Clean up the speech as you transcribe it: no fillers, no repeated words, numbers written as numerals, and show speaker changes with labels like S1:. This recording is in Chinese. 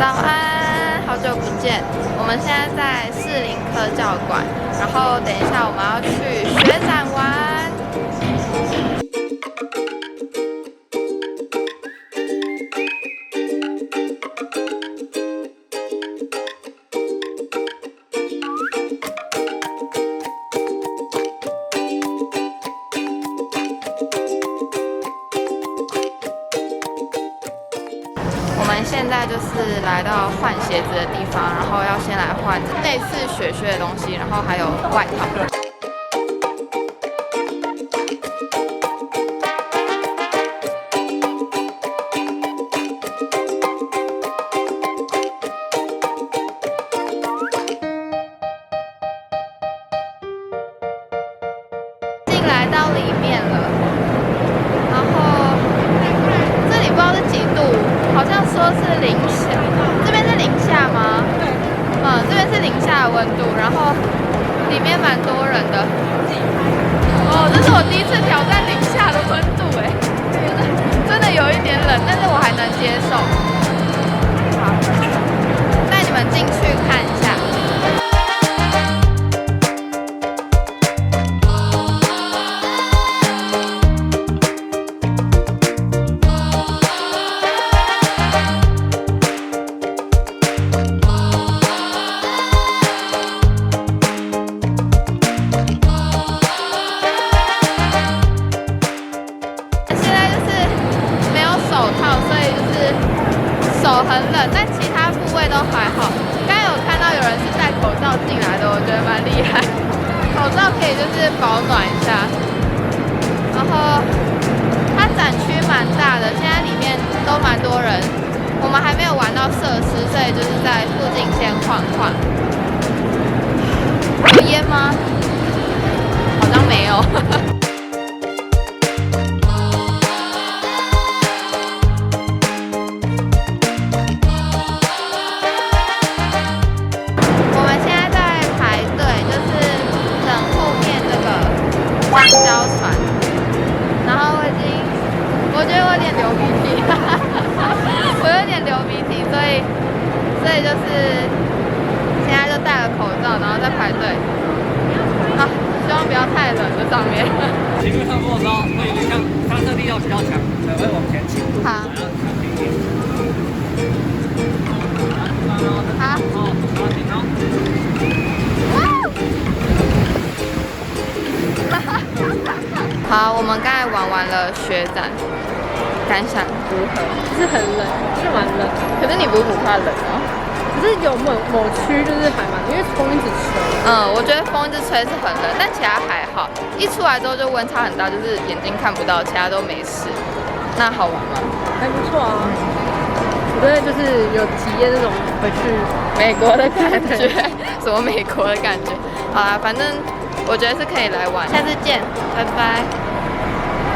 S1: 早安，好久不见。我们现在在士林科教馆，然后等一下我们要去雪展玩。我们现在就是来到换鞋子的地方，然后要先来换类似雪靴的东西，然后还有外套。进来到里面了，然后这里不知道是几度。好像说是零下，这边是零下吗？这边是零下的温度，然后里面蛮多人的。哦，这是我第一次挑战零下的温度，真的有一点冷，但是我还能接受。好，带你们进去看一下。手很冷，但其他部位都还好。刚才有看到有人是戴口罩进来的，我觉得蛮厉害。口罩可以就是保暖一下。然后它展区蛮大的，现在里面都蛮多人。我们还没有玩到设施，所以就是在附近先晃晃。有烟吗？好像没有。香蕉船，然后我觉得我有点流鼻涕，我有点流鼻涕，所以就是现在就戴了口罩，然后再排队。啊，希望不要太冷这上面。前面上坡的时候会有点像刹车力道比较强，才会往前倾。好。好。好，我们刚才玩完了雪展，感想如何？
S2: 就是很冷，就是蛮冷。
S1: 可是你不怕冷吗？
S2: 可是有某区就是还蛮，因为风一直吹。
S1: 我觉得风一直吹是很冷，但其他还好。一出来之后就温差很大，就是眼睛看不到，其他都没事。那好玩吗？
S2: 还不错啊。我觉得就是有体验那种回去
S1: 美国的感觉，什么美国的感觉？好啦，反正我觉得是可以来玩。下次见，拜拜。